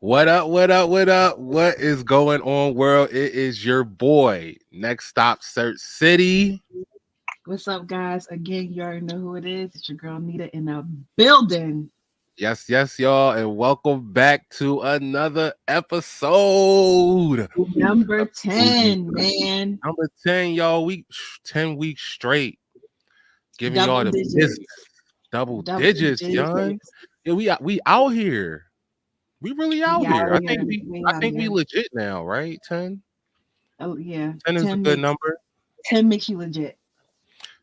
What up? What up? What up? What is going on, world? It is your boy, Nextstop Sirchcity. What's up, guys? Again, you already know who it is. It's your girl Neda in the building. Yes, y'all, and welcome back to another episode. Number 10, man. Number 10, y'all. 10 weeks straight, giving y'all Double the business. digits. Double Double digits, young. digits. Yeah, we out here. We really out Yeah, here. I think we we I out think we here. legit now, right? 10. Oh, yeah. 10 is a 10 good makes number. 10 makes you legit.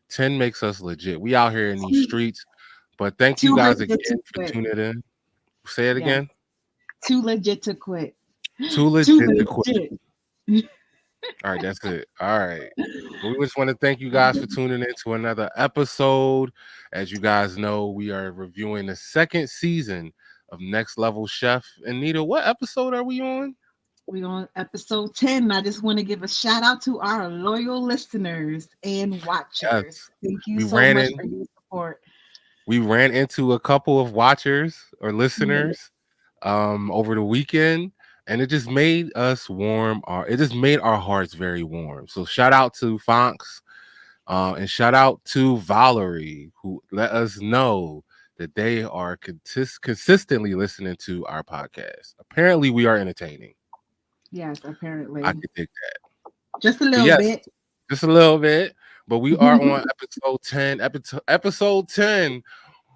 10 makes us legit. We out here in these Too, streets. But thank you too guys legit again to for quit. tuning in. Say it Yeah. again. Too legit to quit. Too Too legit to quit. legit. All right, that's it. All right. We just want to thank you guys for tuning in to another episode. As you guys know, we are reviewing the second season of Next Level Chef. And Neda, what episode are we on? We're on episode 10. I just want to give a shout out to our loyal listeners and Yes. watchers. Thank you We so ran much in. for your support. We ran into a couple of watchers or Yeah. listeners over the weekend, and it just made us it just made our hearts very warm. So shout out to Fonks and shout out to Valerie, who let us know that they are consistently listening to our podcast. Apparently we are entertaining. Yes, apparently. I could dig that. Just a But little yes, bit. just a little bit. But we are on episode 10. Episode 10.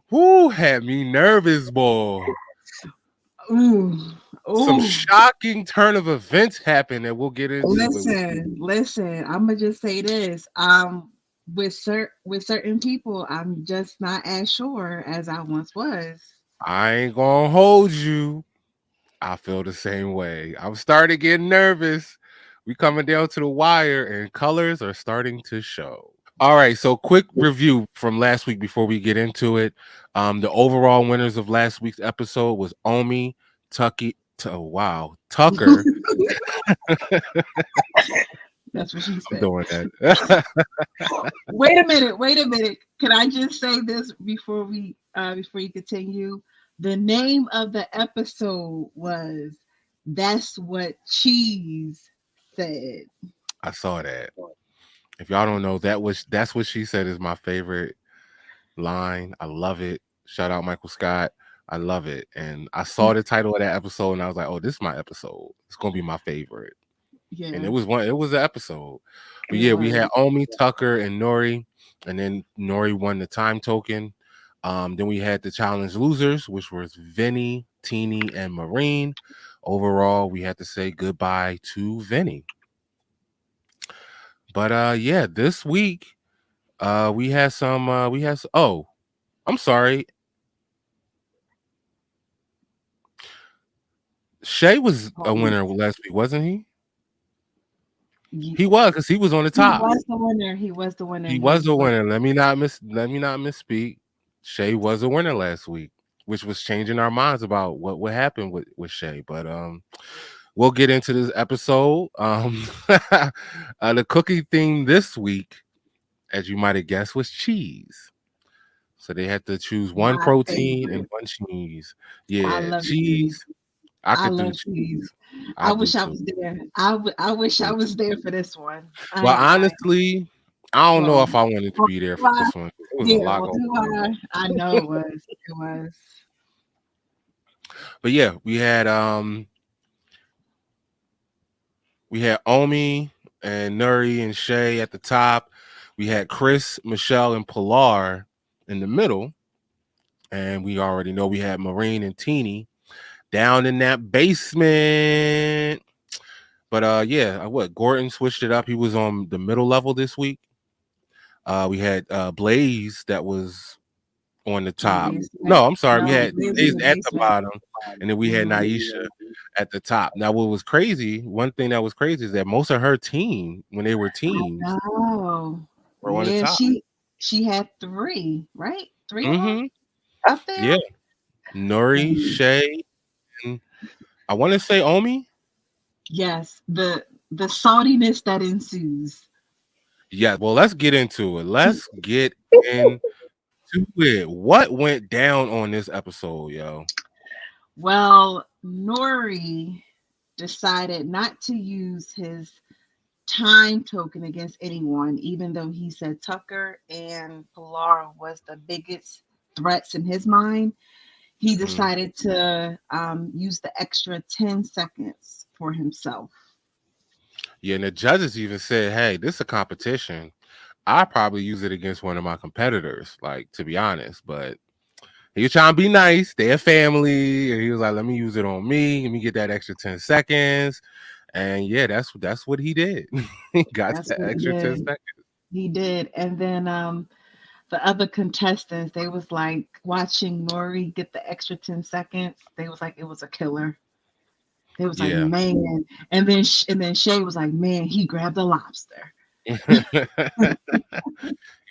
Who had me nervous, boy? Ooh. Some Ooh. shocking turn of events happened that we'll get into. But Listen. I'm gonna just say this. With certain people, I'm just not as sure as I once was. I ain't gonna hold you. I feel the same way. I'm starting getting nervous. We coming down to the wire, and colors are starting to show. All right, so quick review from last week before we get into it. The overall winners of last week's episode was Omi, Tucker. That's what she I'm said. doing that. Wait a minute. Can I just say this before you continue? The name of the episode was "That's What Cheese Said." I saw that. If y'all don't know, that's what she said is my favorite line. I love it. Shout out Michael Scott. I love it. And I saw the title of that episode and I was like, oh, this is my episode. It's gonna be my favorite. Yeah, And it was an episode. But it yeah, we was. had Omi, Tucker, and Nori, and then Nori won the time token. Then we had the challenge losers, which was Vinny, Teeny, and Marine. Overall, we had to say goodbye to Vinny. But yeah, this week we had some oh, I'm sorry. Shay was a winner last week, wasn't he? He was, because he was on the He top. was the winner. He was the winner. He was a winner. Let me not misspeak. Shay was a winner last week, which was changing our minds about what happened with Shay. But we'll get into this episode. The cookie theme this week, as you might have guessed, was cheese. So they had to choose one My protein and favorite. one cheese. I Yeah, love cheese. I I could do love cheese. cheese. I I do wish I too. was there. I wish I was there for this one. I Well, ain't lying. honestly, I don't know Well, if I wanted to be there for why? this one. It was a Yeah, lot well, going do on. I know it was. It was. But yeah, we had Omi and Nuri and Shay at the top. We had Chris, Michelle, and Pilar in the middle. And we already know we had Marine and Teeny down in that basement. But yeah, what Gordon switched it up. He was on the middle level this week. We had Blaze that was on the In the top. basement. No, I'm sorry. We No, had Blaze in Blaze the at the basement. bottom, and then we had Mhm. Naisha at the top. Now, what was crazy? One thing that was crazy is that most of her team, when they were teams, Oh, were on the yeah. top. She had three, right? Three of them Mm-hmm. up there. Yeah, Nuri, Mhm. Shay, and I want to say Omi. Yes, the saltiness that ensues. Yeah. Well, let's get into it. Let's get into it. What went down on this episode, yo? Well, Nori decided not to use his time token against anyone, even though he said Tucker and Pilar was the biggest threats in his mind. He Mhm. decided to use the extra 10 seconds for himself. Yeah, and the judges even said, "Hey, this is a competition. I probably use it against one of my competitors." Like, to be honest, but he was trying to be nice. They're family, and he was like, "Let me use it on me. Let me get that extra 10 seconds." And yeah, that's what he did. He got That's that what he extra ten did. seconds. He did. And then the other contestants, they was like watching Nori get the extra 10 seconds. They was like, it was a killer. They was like, Yeah. man. And then Shay was like, man, he grabbed a lobster. He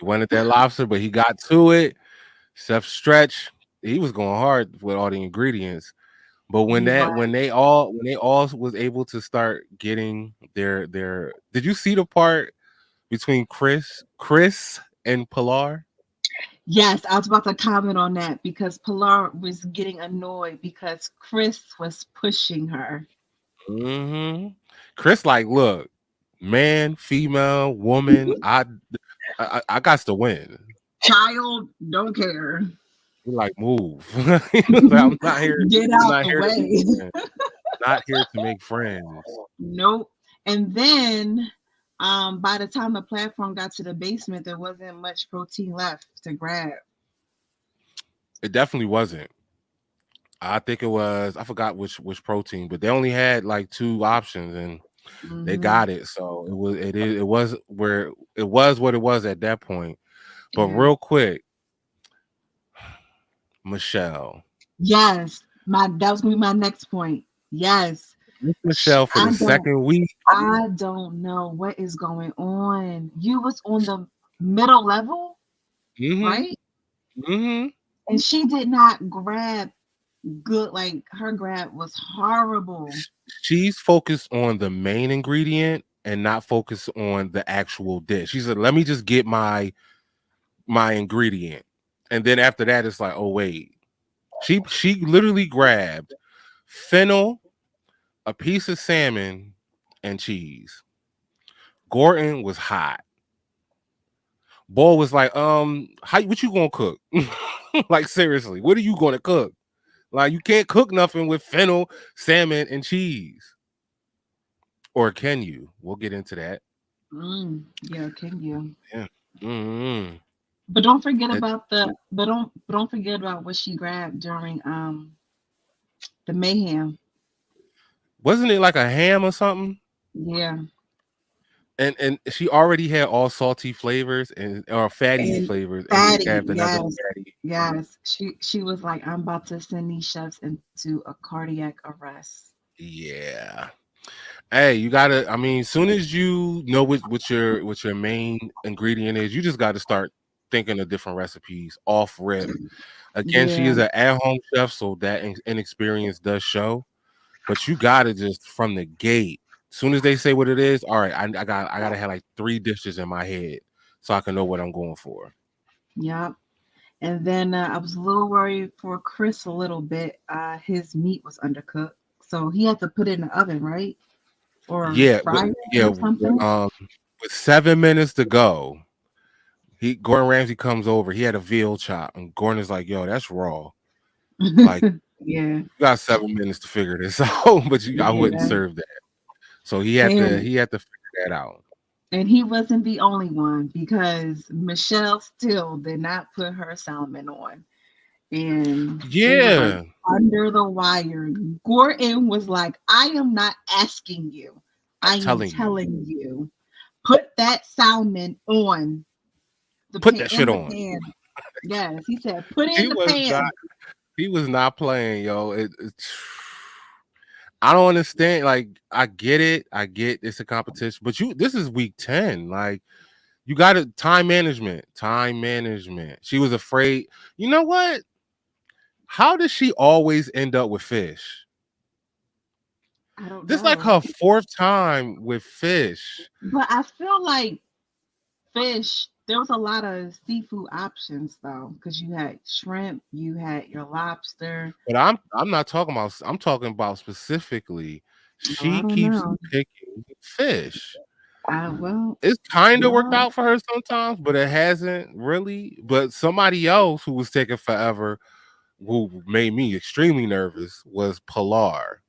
wanted that lobster, but he got to it. Chef Stretch, he was going hard with all the ingredients. But He was. when they all was able to start getting their did you see the part between Chris and Pilar? Yes, I was about to comment on that because Pilar was getting annoyed because Chris was pushing her. Hmm. Chris like, look, man, female, woman, I got to win. Child, don't care. He like, move. He was like, Get I'm out not the here to make way. friends. Not here to make friends. Nope. And then by the time the platform got to the basement, there wasn't much protein left to grab. It definitely wasn't. I think it was, I forgot which protein, but they only had like two options and they Hmm. got it. So it was where it was what it was at that point. But Yeah. real quick, Michelle. Yes. My That was gonna be my next point. Yes. Miss Michelle for I the don't second week. I don't know what is going on. You was on the middle level, Mm-hmm. right? Mm-hmm. And she did not grab good. Like her grab was horrible. She's focused on the main ingredient and not focused on the actual dish. She said, let me just get my ingredient. And then after that, it's like, oh wait. She literally grabbed fennel, a piece of salmon, and cheese. Gordon was hot. Boy was like, how what you gonna cook? Like seriously, what are you gonna cook? Like you can't cook nothing with fennel, salmon, and cheese. Or can you? We'll get into that. Yeah, can you? Yeah. Mm-hmm. But don't forget It, about don't forget about what she grabbed during the mayhem. wasn't it like a ham or something? Yeah. And she already had all salty flavors and or fatty And flavors, and she fatty, grabbed another yes. fatty. Yes. She was like, I'm about to send these chefs into a cardiac arrest. Yeah. Hey, you gotta. I mean, soon as you know what your main ingredient is, you just got to start thinking of different recipes off rip. Again, she Yeah. is an at home chef, so that inexperience does show. But you got to just from the gate. Soon as they say what it is, all right. I gotta have like three dishes in my head so I can know what I'm going for. Yep. And then I was a little worried for Chris a little bit. His meat was undercooked. So he had to put it in the oven, right? Or Yeah, fry it yeah. or something. With 7 minutes to go, he Gordon Ramsay comes over. He had a veal chop, and Gordon is like, "Yo, that's raw. Like, Yeah. you got 7 minutes to figure this out, but I wouldn't Yeah. serve that." So And he had to figure that out. and he wasn't the only one because Michelle still did not put her salmon on. And they were like Yeah, under the wire. Gordon was like, I am not asking you. I'm I am telling you, telling you. Put that salmon on put that shit the on. pan. Yes, he said, put it in He the was not. pan. He was not playing, yo. I don't understand. Like, I get it. I get it's a competition, but this is week 10. Like, you got to time management. Time management. She was afraid. You know what? How does she always end up with fish? I don't This like know. her fourth time with fish. But I feel like fish. There was a lot of seafood options though, because you had shrimp, you had your lobster. But I'm not talking about. I'm talking about specifically. Oh, I She don't keeps know. picking fish. Well, It's kind of worked well, out for her sometimes, but it hasn't really. But somebody else who was taking forever, who made me extremely nervous, was Pilar.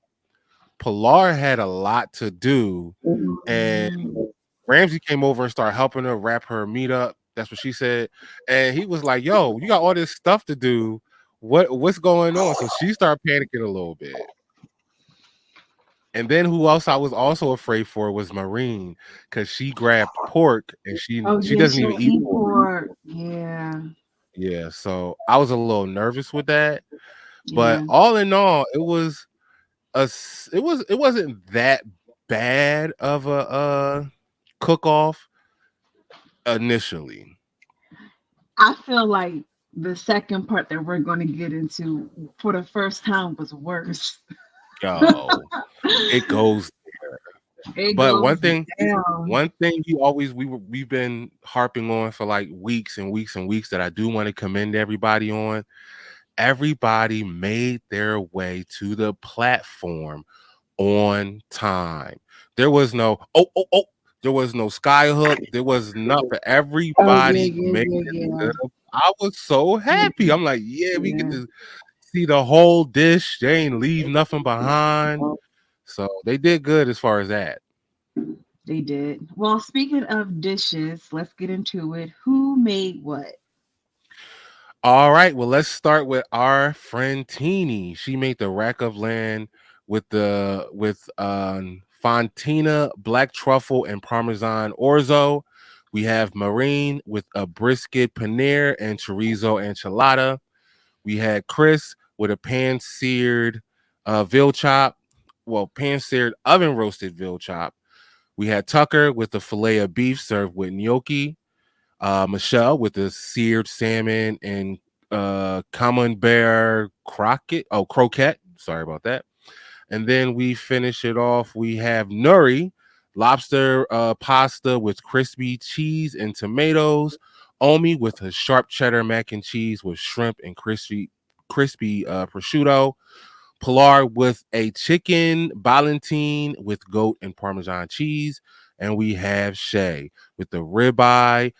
Pilar had a lot to do, and mm, Ramsey came over and started helping her wrap her meat up. That's what she said. And he was like, "Yo, you got all this stuff to do. What's going on?" So she started panicking a little bit. And then who else I was also afraid for was Marine, because she grabbed pork and oh she yeah, doesn't she even don't eat eat pork. pork. Yeah, Yeah, so I was a little nervous with that. But yeah. all in all, it wasn't that bad of a cook off initially. I feel like the second part that we're going to get into for the first time was worse. Yo, it goes. It But goes down. one thing we've been harping on for like weeks and weeks and weeks that I do want to commend everybody on. Everybody made their way to the platform on time. There was no there was no skyhook. There was nothing. Oh yeah, Everybody yeah, made yeah, it yeah, to the. I was so happy. yeah, I'm like, yeah, we get yeah. to see the whole dish. They ain't leave nothing behind. So they did good as far as that. They did. Well, speaking of dishes, let's get into it. Who made what? All right, well, let's start with our friend Teeny. She made the rack of land with Fontina, black truffle, and Parmesan orzo. We have Marine with a brisket paneer and chorizo enchilada. We had Chris with a pan seared veal chop, well, pan seared oven roasted veal chop. We had Tucker with the filet of beef served with gnocchi. Michelle with the seared salmon and camembert croquette. Sorry about that. And then we finish it off. We have nuri, lobster pasta with crispy cheese and tomatoes. Omi with a sharp cheddar mac and cheese with shrimp and crispy prosciutto. Pilar with a chicken ballantine with goat and Parmesan cheese. And we have Shay with the ribeye,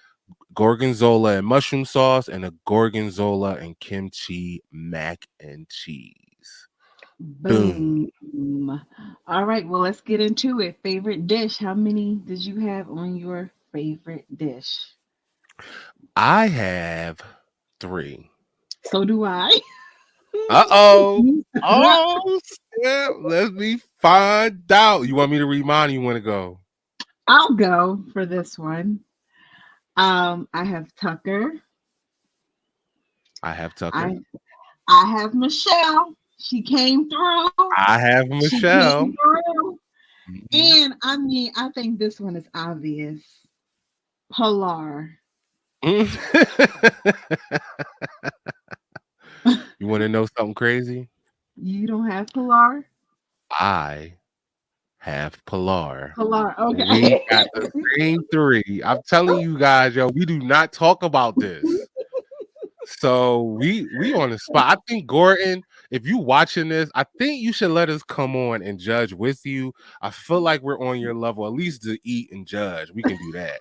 gorgonzola and mushroom sauce, and a gorgonzola and kimchi mac and cheese. Boom. Boom. All right, well, let's get into it. Favorite dish. How many did you have on your favorite dish? I have three. So do I. Uh-oh. Oh, snap. Let me find out. You want me to read mine or you want to go? I'll go for this one. I have Tucker. I have Tucker. I I have Michelle. She came through. I have She Michelle. came through. Mhm. And I mean, I think this one is obvious. Pilar. You want to know something crazy? You don't have Pilar? I have Pilar. Pilar. We Okay. got the same three. I'm telling you guys, yo, we do not talk about this. So we on the spot. I think Gordon, if you watching this, I think you should let us come on and judge with you. I feel like we're on your level, at least to eat and judge. We can do that.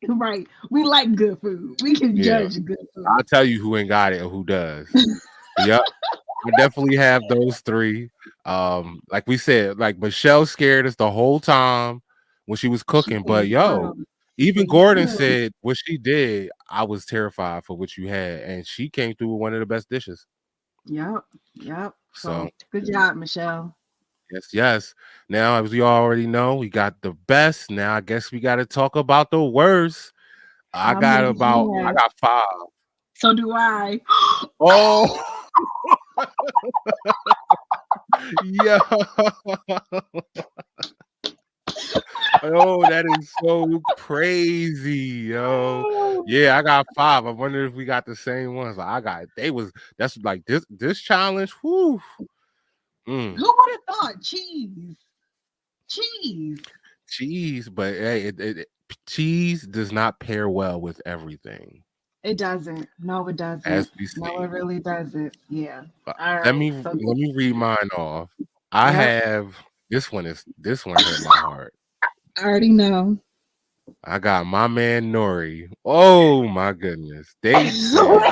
Right. We like good food. We can Yeah. judge good I'll food. tell you who ain't got it and who does. But yep, I definitely have those three. Like we said, like Michelle scared us the whole time when she was She cooking. But came yo, through. even Came Gordon through. said what she did, I was terrified for what you had, and she came through with one of the best dishes. Yep. Yep. So So good job, Michelle. yes, yes. Now, as we already know, we got the best. Now, I guess we got to talk about the worst. How many did you I have? got five. So do I. Oh, yeah. Oh, that is so crazy, yo. Yeah, I got five. I wonder if we got the same ones. Like, that's like this challenge. Whoo. Who Mm. would have thought cheese? Cheese. cheese, but hey, cheese does not pair well with everything, It doesn't. No, it as doesn't. we No, it see. really doesn't. Yeah. Uh, All Let right. me So, let me read mine off. I yep. have this one hurt my heart. I already know. I got my man Nori. Oh my goodness. They said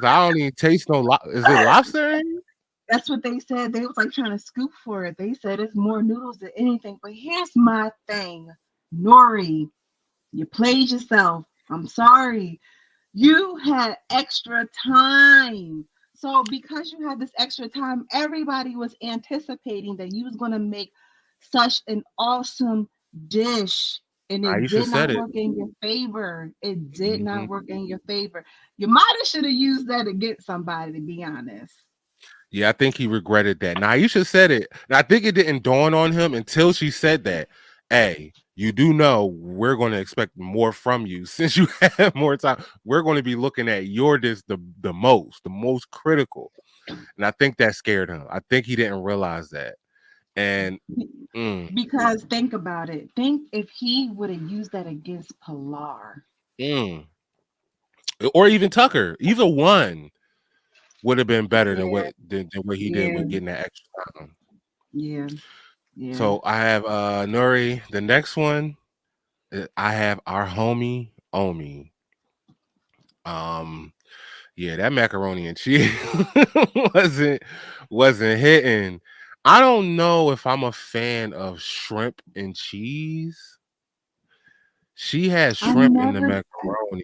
I don't even taste no is it lobster in it? That's what they said. They was like trying to scoop for it. They said it's more noodles than anything. But here's my thing, Nori, you played yourself. I'm sorry. You had extra time. So because you had this extra time, everybody was anticipating that you was going to make such an awesome dish. And it Aisha did said not it. work in your favor. It did Mhm. not work in your favor. You might have should have used that against somebody, to be honest. Yeah, I think he regretted that. Now Aisha said it. And I think it didn't dawn on him until she said that. Hey, you do know we're going to expect more from you since you have more time. We're going to be looking at your dish the most critical. And I think that scared him. I think he didn't realize that. And mm, Because think about it. Think if he would have used that against Pilar. mm. Or even Tucker, either one would have been better than Yeah, what he did yeah, with getting that extra time. yeah, yeah. So I have Nuri. The next one, I have our homie Omi. Um, yeah, that macaroni and cheese wasn't wasn't hitting. I don't know if I'm a fan of shrimp and cheese. She had I shrimp in the never, macaroni.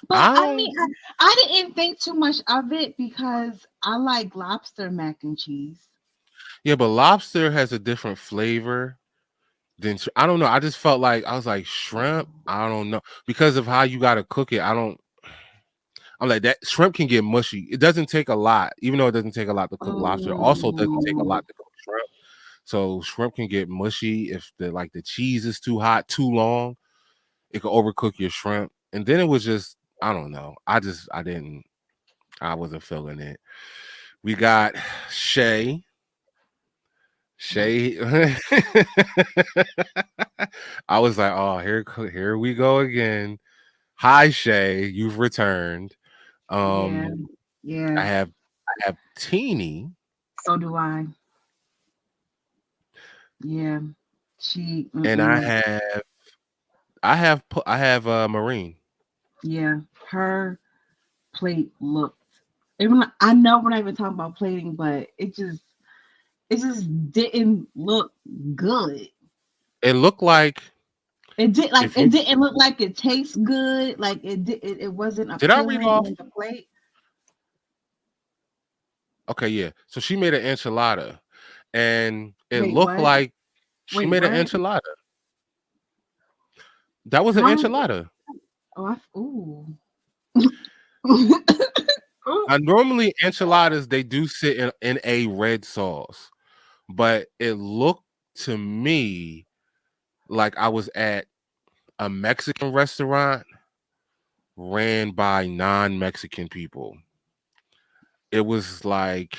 but I I mean, don't. I didn't think too much of it because I like lobster mac and cheese. Yeah, but lobster has a different flavor than I don't know. I just felt like I was like shrimp. I don't know because of how you got to cook it. I don't. I'm like that shrimp can get mushy. It doesn't take a lot, even though it doesn't take a lot to cook lobster. It also doesn't take a Oh, lot to cook shrimp. So shrimp can get mushy if the cheese is too hot, too long. It could overcook your shrimp. And then it was just I don't know. I wasn't feeling it. We got Shay. Shay. I was like, oh, here we go again. Hi Shay, you've returned. yeah, Um, yeah. I have Teeny, So do I. Yeah, she. and Mm-mm. I have Marine. Yeah, her plate looked. Even I know we're not even talking about plating, but it just didn't look good. It looked like It did like if it you didn't look like it tastes good. Like it wasn't did I read appealing off? on the plate. Okay, yeah. So she made an enchilada, and it Wait, looked what? like she Wait, made an what? enchilada. That was an How? enchilada. Oh, ooh. Ooh. Now, normally enchiladas they do sit in a red sauce, but it looked to me like I was at a Mexican restaurant ran by non-Mexican people. It was like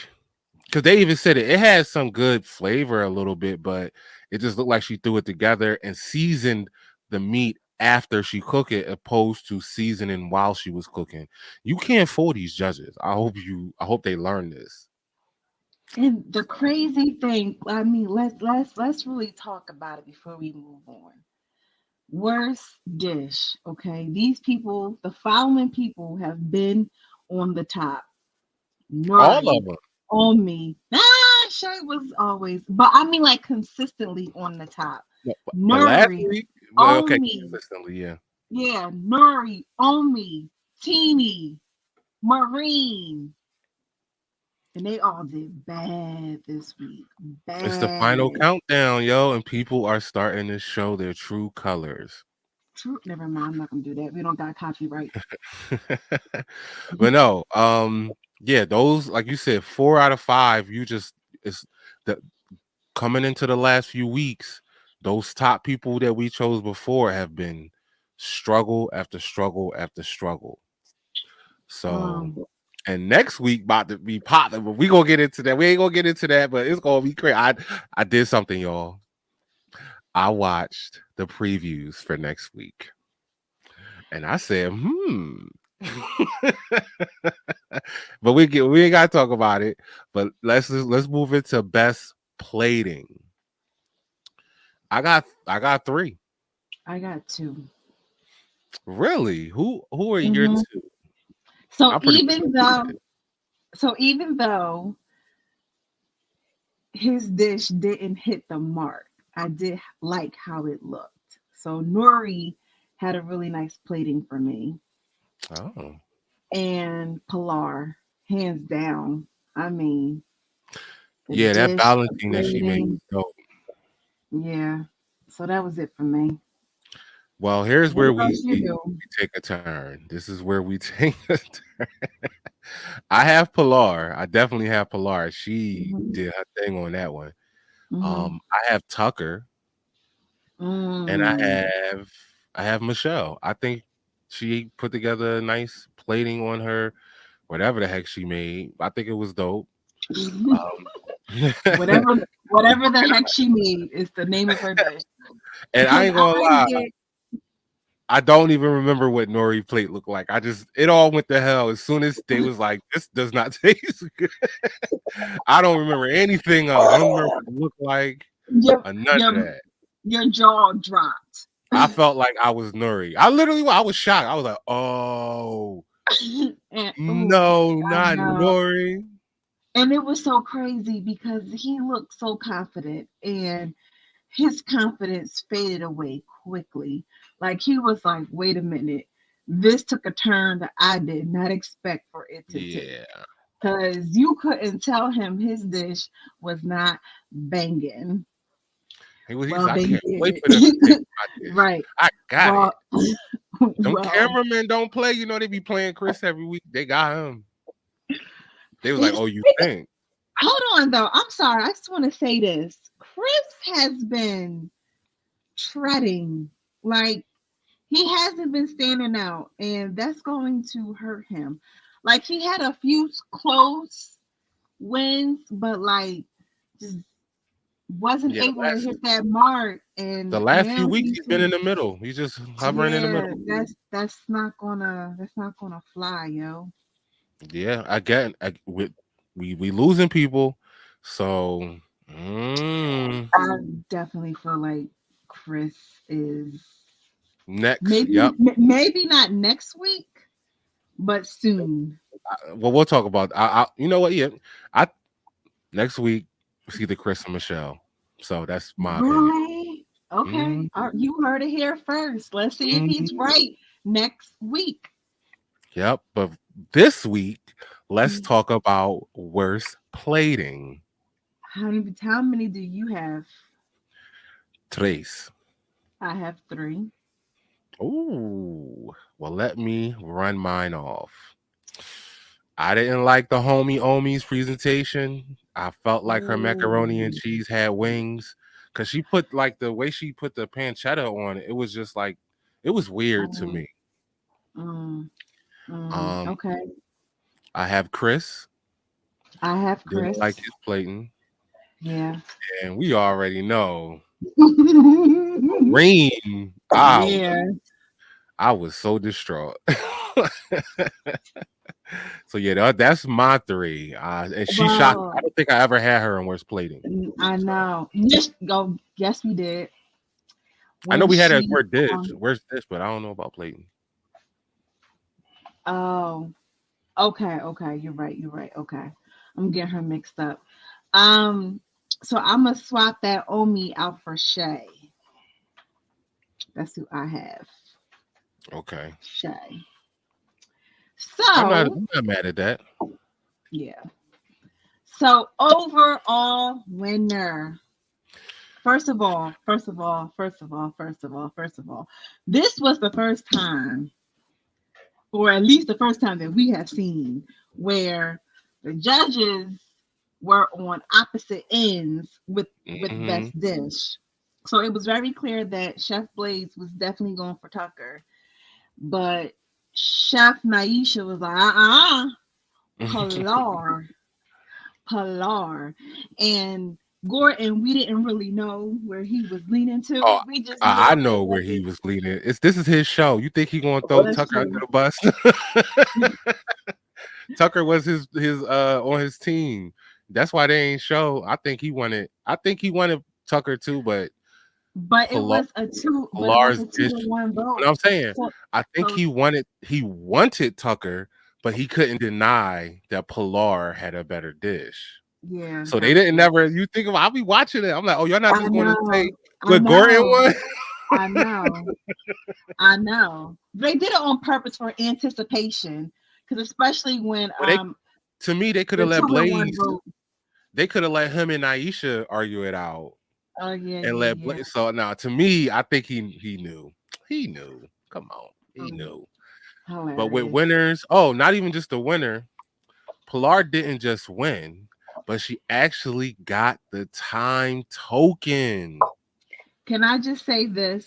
because they even said it had some good flavor a little bit, but it just looked like she threw it together and seasoned the meat after she cooked it, opposed to seasoning while she was cooking. You can't fool these judges. I hope they learn this. And the crazy thing, I mean, let's really talk about it before we move on. Worst dish, okay? These people, the following people have been on the top. All Nori, of them. on me. Shay was always, but I mean like consistently on the top. But last Nuri, week, well, okay, on me. consistently, yeah. Yeah, Nuri, on me. Teeny, Marine. And they all did bad this week. It's the final Bad. countdown, yo, and people are starting to show their true colors. True. Never mind. I'm not gonna do that. We don't got copyright. But no, yeah, those like you said, 4 out of 5. You just it's the coming into the last few weeks. Those top people that we chose before have been struggle after struggle after struggle. So Um, And next week about to be popping, but we gonna get into that. We ain't gonna get into that, but it's gonna be crazy. I did something, y'all. I watched the previews for next week, and I said, but we ain't gotta talk about it. But let's move into best plating. I got three. I got two. Really? Who are your Hmm. two? So I'm pretty much even though, so even though his dish didn't hit the mark, I did like how it looked. So Nori had a really nice plating for me, oh and Pilar, hands down. I mean, the yeah, that dish, the balancing that she made was plating, dope. yeah. So that was it for me. Well, here's What where about we you, we, do? we take a turn. This is where we take a turn. I have Pilar. I definitely have Pilar. She Hmm. did her thing on that one. Hmm. I have Tucker and Mm. I have Michelle. I think she put together a nice plating on her whatever the heck she made. I think it was dope. Um, whatever, whatever the heck she made is the name of her dish. and I Because ain't gonna I lie, get, I don't even remember what Nori plate looked like. It all went to hell as soon as they was like, this does not taste good. I don't remember anything else. I don't remember what it looked like your or none your of that. your jaw dropped. I felt like I was Nuri. I was shocked. I was like, oh And oh, no, I not know. Nori. And it was so crazy because he looked so confident, and his confidence faded away quickly. Like he was like, wait a minute, this took a turn that I did not expect for it to take. Yeah. Because you couldn't tell him his dish was not banging. He's Well, I they can't wait did. for them to take my dish. Right. I got it. Well, Them well, cameramen don't play. You know they be playing Chris every week. They got him. They was like, it's, oh, you think? hold on though. I'm sorry. I just want to say this. Chris has been treading like he hasn't been standing out, and that's going to hurt him. Like he had a few close wins, but like just wasn't Yeah, able to hit that mark. the And last now few weeks he's he's been in the middle. He's just hovering in the yeah, middle. that's not gonna fly, yo. Yeah, we losing people. So mm, I definitely feel like Chris is next, maybe yep. maybe not next week, but soon. Well, we'll talk about. You know what? Yeah, I next week it's either Chris or Michelle. So that's my opinion. Really? Okay. Mm, You heard it here first. Let's see if he's mm, right next week. yep. But this week, let's Mm. talk about worst plating. How many do you have? Trace. I have three. Ooh. Well, let me run mine off. I didn't like the homie Omi's presentation. I felt like her macaroni and Ooh. cheese had wings because she put like the way she put the pancetta on it. It was just like it was weird to Um, me. mm, Um, okay. I have Chris. I have Didn't Chris. like his plating, Yeah. and we already know Reem. Yeah. I was so distraught. So yeah, that's my three. And she shot. I Well, don't think I ever had her in worst plating. I So know. Yes, go. Yes, we did. I know When we had a she, where's dish, but I don't know about plating. oh, okay, okay. You're right. You're right. Okay. I'm getting her mixed up. Um, so I'm gonna swap that Omi out for Shay. That's who I have. Okay, Shay. I'm not. So I'm not mad at that. yeah. So overall winner. First of all, this was the first time, or at least the first time that we have seen, where the judges were on opposite ends with Hmm. best dish. So it was very clear that Chef Blaze was definitely going for Tucker, but Chef Naisha was like, Pilar, Pilar, and Gordon. We didn't really know where he was leaning Oh, to. We just I knew it know where he wasn't. was leading. This is his show. You think he gonna Well, throw that's Tucker under true. the bus? Tucker was his on his team. That's why they ain't show. I think he wanted Tucker too, but But it Pilar, was a two. But it was Pilar's a two dish. to one What vote. I'm saying, So, I think so he wanted Tucker, but he couldn't deny that Pilar had a better dish. yeah, So they didn't gotcha. never. You think of I'll be watching it. I'm like, oh, you're not I just going to know. say I what Gordon know. won. I know. I know. They did it on purpose for anticipation, because especially when Well, to me, they could the have let 2-1 Blaze. vote. They could have let him and Aisha argue it out Oh yeah, and yeah, let yeah. Blaze. So now, to me, I think he knew. He knew. Come on, he Oh, knew. But with hilarious. winners, oh, not even just the winner. Pilar didn't just win, but she actually got the time token. Can I just say this?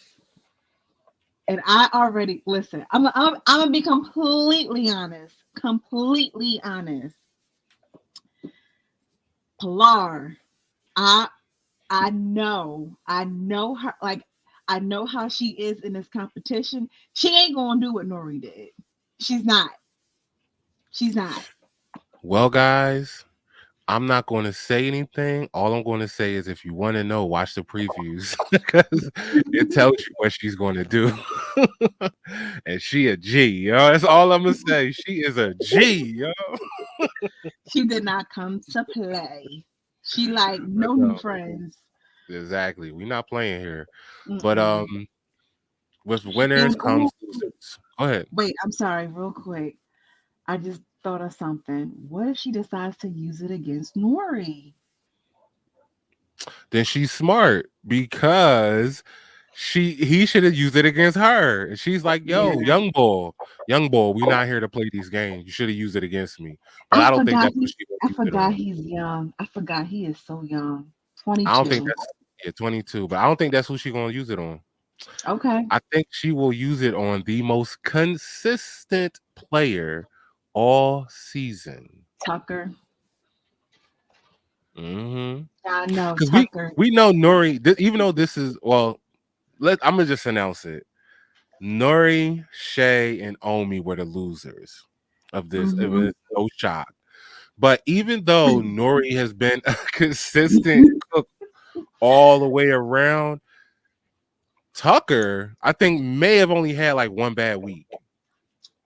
And I already listen. I'm gonna be completely honest. Completely honest. Pilar, I I know her, like, I know how she is in this competition. She ain't gonna do what Nori did. She's not. She's not. Well, guys, I'm not going to say anything. All I'm going to say is if you want to know, watch the previews because it tells you what she's going to do. And she a G, yo. That's all I'm gonna say. She is a G, yo. She did not come to play. She like no new No, friends. exactly. We're not playing here. But Mm-mm. with winners And oh, comes losers. Go ahead. wait, I'm sorry, real quick. I just thought of something. What if she decides to use it against Nori? Then she's smart because he should have used it against her. And she's like, yo, Yeah. young boy, we not here to play these games. You should have used it against me. But I I don't think forgot that's what he she's gonna I use it forgot on. he's young. I forgot he is so young. I don't think 22. that's 22, but I don't think that's who she's gonna use it on. Okay. I think she will use it on the most consistent player all season. Tucker. Mm-hmm. I know Because Tucker. we know Nori, even though this is I'm gonna just announce it. Nori, Shay, and Omi were the losers of this. It Hmm. was no shock. But even though Nori has been a consistent cook all the way around, Tucker, I think, may have only had like one bad week.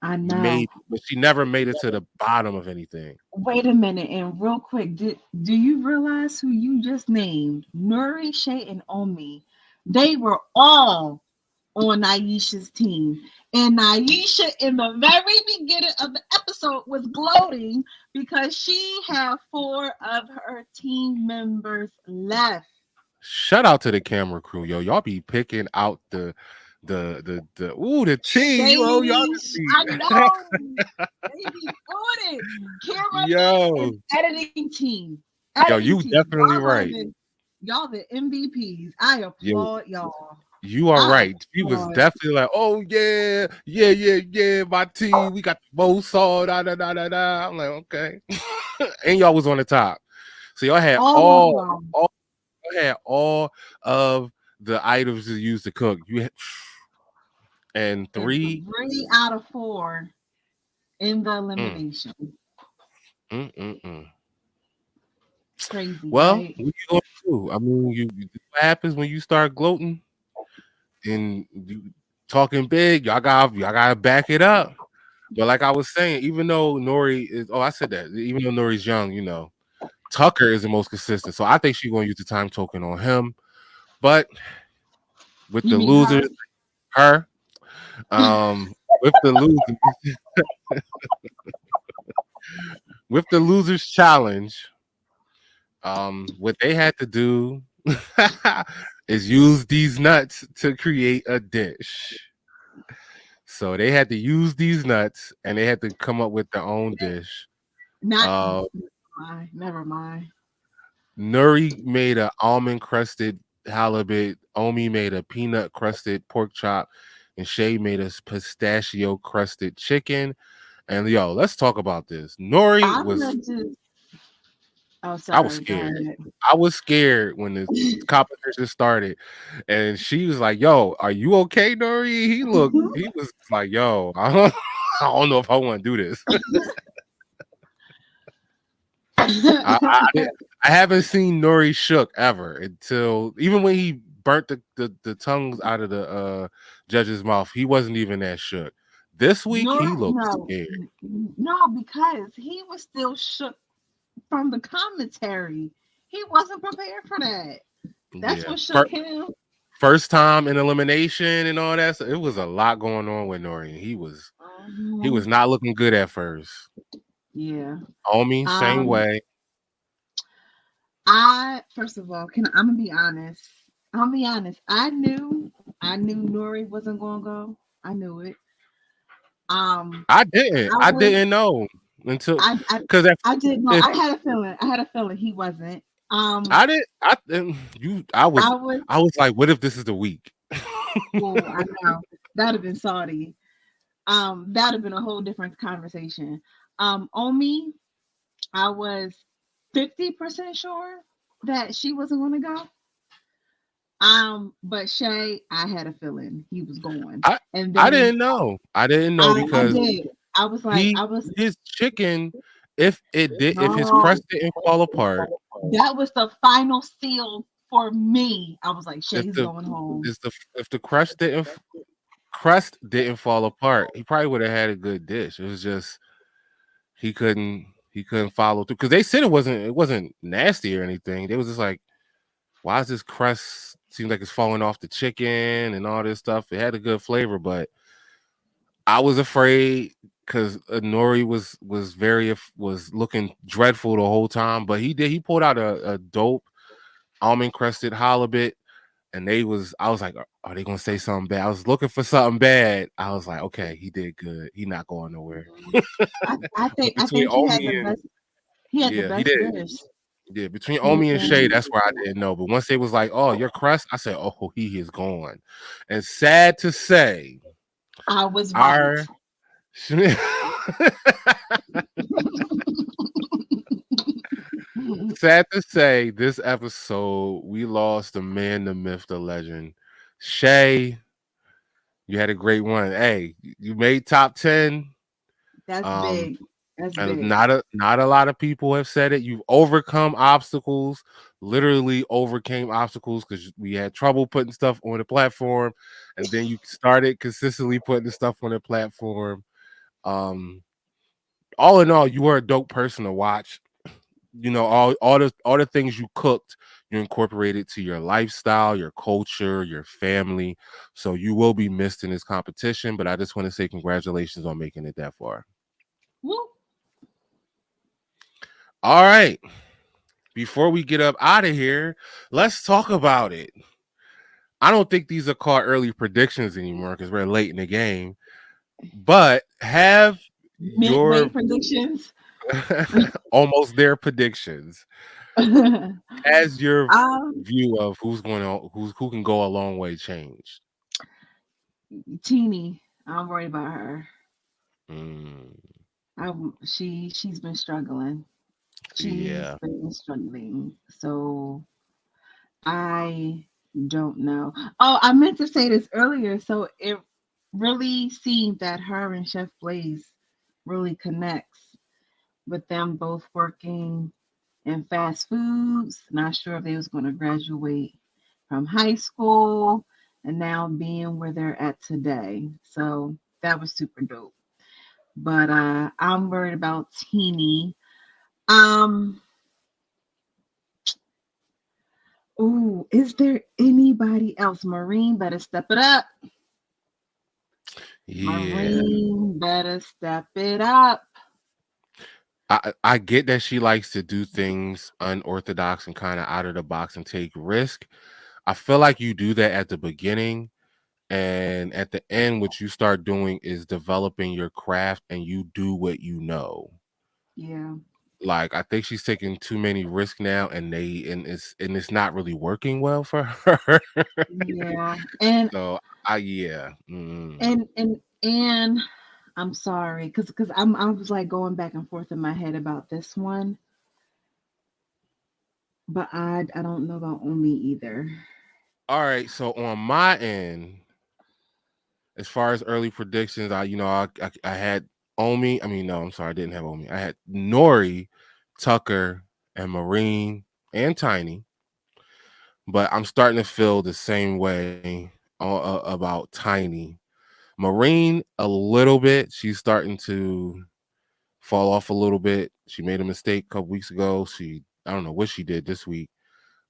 I know. Maybe, but she never made it to the bottom of anything. Wait a minute, and real quick, do you realize who you just named? Nuri, Shay, and Omi. They were all on Naisha's team. And Naisha, in the very beginning of the episode, was gloating because she had 4 of her team members left. Shout out to the camera crew, yo. Y'all be picking out the team, yo. Y'all Shady, just be I know. They be on it. Cameramen and yo, editing team. yo, Editing you team. definitely right. Y'all the MVPs. I Yo, applaud y'all. you are I right. She was applaud. definitely like, oh yeah, yeah, yeah, yeah. My team, we got the most saw, da da da da da. I'm like, okay. And y'all was on the top. So y'all had All of them. all y'all had all of the items to use to cook. You had and And three. 3 out of 4 in the Mm, elimination. mm. Crazy, Well, right? what you gonna do? I mean, what happens when you start gloating and you talking big? Y'all gotta back it up. But like I was saying, even though Nori is, I said that. Even though Nori's young, Tucker is the most consistent. So I think she's gonna use the time token on him. But with You the mean her? losers, her, with the losers, with the losers challenge, what they had to do is use these nuts to create a dish. So they had to use these nuts and they had to come up with their own dish. Not Uh, never mind. Nuri made a almond crusted halibut. Omi made a peanut crusted pork chop, and Shay made a pistachio crusted chicken. And yo, let's talk about this. Nori I'm gonna was just. Oh, I was sorry. Go scared. ahead. I was scared when the competition started, and she was like, "Yo, are you okay, Nori?" He was like, "Yo, I don't know if I want to do this." I I haven't seen Nori shook ever until even when he burnt the tongues out of the judge's mouth. He wasn't even that shook. This week No, he looked no, scared. no, because he was still shook from the commentary. He wasn't prepared for that. That's Yeah, what shook him. first time in elimination and all that. So it was a lot going on with Nori. He was Mhm. not looking good at first. Yeah. Omi, same Um. way. I first of all, can I'm gonna be honest. I'll be honest. I knew Nori wasn't gonna go. I knew it. Um. I I was. didn't know until I. I. because I did know. if I had a feeling. I had a feeling he wasn't. I didn't, you, I was. I was like, what if this is the week? Oh, I know. That'd have been salty. That'd have been a whole different conversation. On me, I was 50% sure that she wasn't gonna go. But Shay, I had a feeling he was going. I And I then didn't know. I didn't know I because did. I was like, he I was his chicken, if his no, crust didn't fall apart, that was the final seal for me. I was like, if Shay's the going home. if the crust didn't fall apart, he probably would have had a good dish. It was just he couldn't follow through because they said it wasn't nasty or anything. They was just like, why is this crust seems like it's falling off the chicken and all this stuff? It had a good flavor, but I was afraid because Nori was looking dreadful the whole time, but he pulled out a dope almond crusted halibut, and I was like, are they gonna say something bad? I was looking for something bad. I was like, okay, he did good. He not going nowhere. But I between think he had Omi the and best. He had the yeah, he best did. dish. Yeah, between Hands Omi and Shay, down. that's where I didn't know. But once they was like, "Oh, your crust," I said, "Oh, he is gone." And sad to say, I was right. our sad to say, this episode we lost the man, the myth, the legend. Shay, you had a great one. Hey, you made top 10. That's Um, big. That's and big. not a lot of people have said it. You've overcome obstacles, literally overcame obstacles because we had trouble putting stuff on the platform, and then you started consistently putting the stuff on the platform. Um, all in all, you were a dope person to watch. You know, all the things you cooked, you incorporated to your lifestyle, your culture, your family. So you will be missed in this competition. But I just want to say congratulations on making it that far. Woo. All right. Before we get up out of here, let's talk about it. I don't think these are called early predictions anymore because we're late in the game. But have Midway your predictions. almost their predictions as your um, view of who can go a long way changed. Teeny, I'm worried about her. Mm, She's been struggling. She's yeah, been struggling. So I don't know. Oh, I meant to say this earlier. So it really seemed that her and Chef Blaze really connects with them both working in fast foods. Not sure if they was going to graduate from high school and now being where they're at today. So that was super dope. But I'm worried about Teeny. Um, ooh, is there anybody else? Marine better step it up. yeah. Marine better step it up. I get that she likes to do things unorthodox and kind of out of the box and take risk. I feel like you do that at the beginning. And at the end, what you start doing is developing your craft and you do what you know. Yeah, Like I think she's taking too many risks now and it's not really working well for her. yeah, and So I yeah. Mm. and I'm sorry, because I was like going back and forth in my head about this one, but I don't know about Omi either. All right, so on my end, as far as early predictions, I had Omi. I mean, no, I'm sorry, I didn't have Omi. I had Nori, Tucker, and Marine and Tiny. But I'm starting to feel the same way about Tiny. Marine, a little bit. She's starting to fall off a little bit. She made a mistake a couple weeks ago. I don't know what she did this week.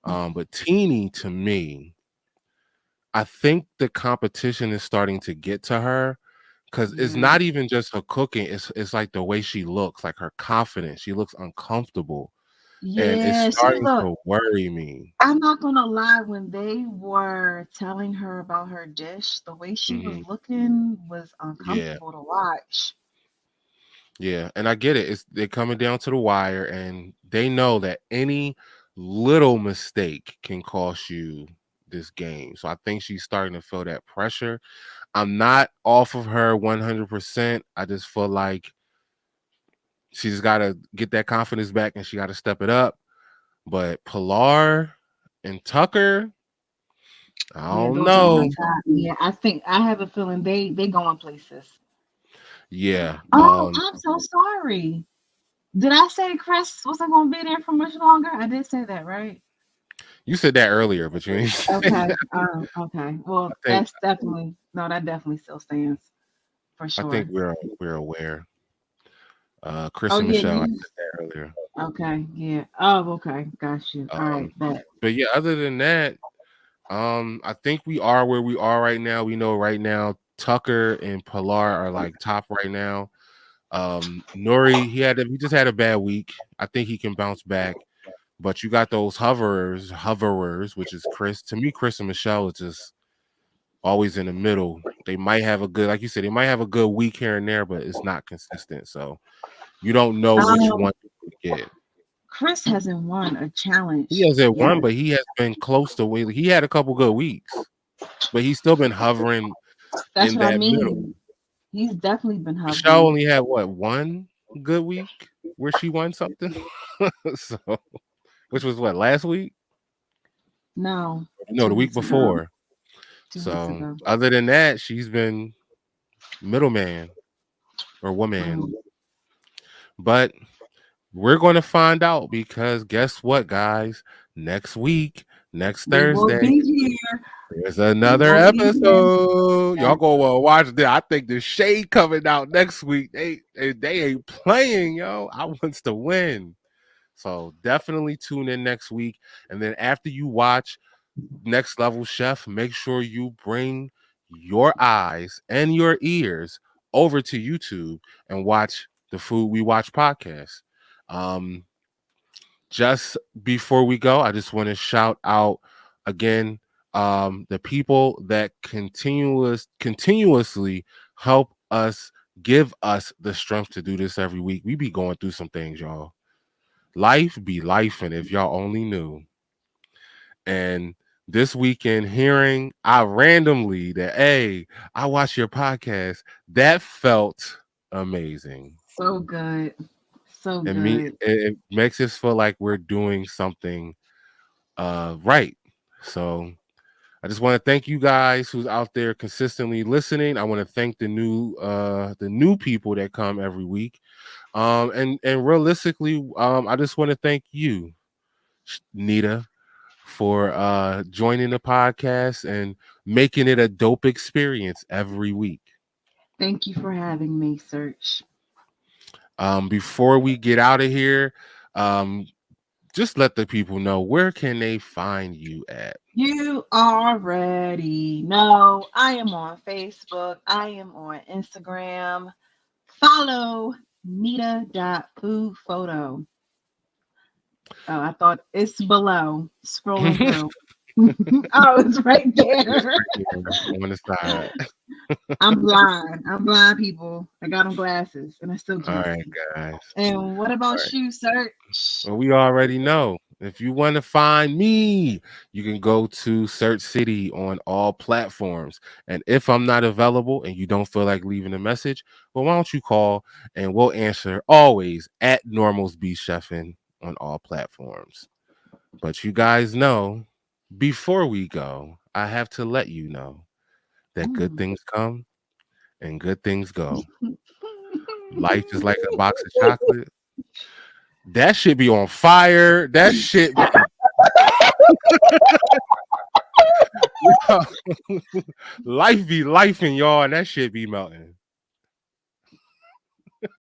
But Teeny, to me, I think the competition is starting to get to her because it's Yeah. not even just her cooking. It's like the way she looks, like her confidence. She looks uncomfortable, and it's Yeah, she starting look. to worry me. I'm not gonna lie, when they were telling her about her dish, the way she was Hmm. looking was Yeah, uncomfortable to watch. yeah, and I get it. They're coming down to the wire, and they know that any little mistake can cost you this game. So I think she's starting to feel that pressure. I'm not off of her 100%. I just feel like she's got to get that confidence back and she got to step it up. But Pilar and Tucker, I Yeah, don't those are my know. top. Yeah, I think I have a feeling they going places. Yeah. Oh, I'm so sorry. Did I say Chris wasn't gonna be there for much longer? I did say that, right? You said that earlier, but you ain't say Okay. that. Okay. Well, I think that's definitely no, that definitely still stands for I think sure. we're aware. Chris Oh and yeah, Michelle, I you said that earlier. okay, yeah. Oh, okay, got you. All Um, right, bet. but yeah, other than that, I think we are where we are right now. We know right now Tucker and Pilar are like top right now. Nori, he just had a bad week. I think he can bounce back. But you got those hoverers, which is Chris. To me, Chris and Michelle is just always in the middle. They might have a good, like you said, they might have a good week here and there, but it's not consistent. So you don't know which Um, one to get. Chris hasn't won a He challenge hasn't yet. won, but he has been close to winning. He had a couple good weeks, but he's still been hovering That's in what I that middle. mean. He's definitely been Michelle hovering. only had what, one good week where she won something. So, which was what, last week? No, No, the two week weeks ago. before. 2 weeks So ago. other than that, she's been middleman or woman. Mm. But we're going to find out because guess what, guys? Next week, next We will Thursday, be here. there's We another will be here. episode. Y'all Yes. go watch that. I think the Shay coming out next week. They ain't playing, yo. I wants to win. So definitely tune in next week. And then after you watch Next Level Chef, make sure you bring your eyes and your ears over to YouTube and watch the Food We Watch podcast. Um, just before we go, I just want to shout out again the people that continuously help us, give us the strength to do this every week. We be going through some things, y'all. Life be life, and if y'all only knew. And this weekend, hearing I randomly that, hey, I watch your podcast, that felt amazing. So good. So And me, good. it makes us feel like we're doing something right. So I just want to thank you guys who's out there consistently listening. I want to thank the new people that come every week. And realistically, I just want to thank you, Neda, for joining the podcast and making it a dope experience every week. Thank you for having me, Search. Before we get out of here, um, just let the people know where can they find you at. You already know I am on Facebook. I am on Instagram. Follow Nita.foodphoto. Oh, I thought it's below. Scrolling through. Oh, it's right It's there. right there on the side. I'm blind. I'm blind, people. I got on glasses and I still All can't right, see. guys. And what All about right. you, Search? Well, we already know. If you want to find me, you can go to Search City on all platforms. And if I'm not available and you don't feel like leaving a message, well, why don't you call and we'll answer always at Normals Be Chefing on all platforms. But you guys know, before we go, I have to let you know that good Mm. things come and good things go. Life is like a box of chocolate. That shit be on fire. That shit be life be life in y'all, and that shit be melting.